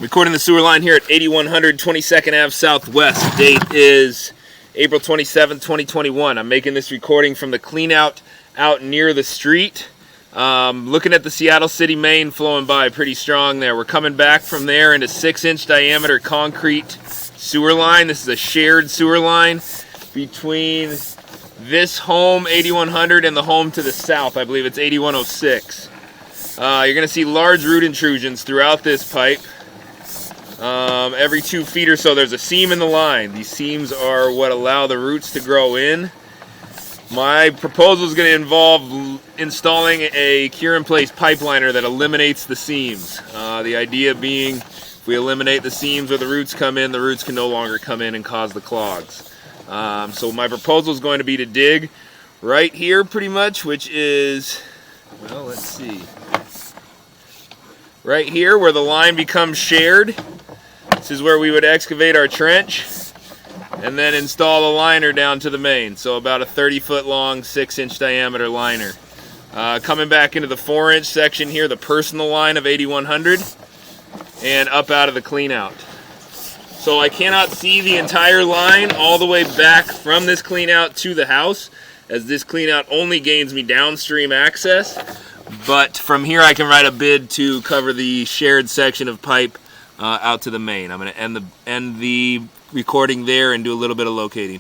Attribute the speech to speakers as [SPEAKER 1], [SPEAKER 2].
[SPEAKER 1] Recording the sewer line here at 8100 22nd Ave Southwest. Date is April 27th, 2021. I'm making this recording from the cleanout out near the street. Looking at the Seattle City main flowing by pretty strong there. We're coming back from there into 6-inch diameter concrete sewer line. This is a shared sewer line between this home, 8100, and the home to the south. I believe it's 8106. You're going to see large root intrusions throughout this pipe. Every 2 feet or so there's a seam in the line. These seams are what allow the roots to grow in. My proposal is going to involve installing a cure-in-place pipeliner that eliminates the seams. The idea being, if we eliminate the seams where the roots come in, the roots can no longer come in and cause the clogs. So my proposal is going to be to dig right here pretty much, which is, well, let's see, right here where the line becomes shared. This is where we would excavate our trench and then install a liner down to the main. So about a 30-foot long, 6-inch diameter liner. Coming back into the 4-inch section here, the personal line of 8100, and up out of the cleanout. So I cannot see the entire line all the way back from this cleanout to the house, as this cleanout only gains me downstream access. But from here I can write a bid to cover the shared section of pipe out to the main. I'm going to end the recording there and do a little bit of locating.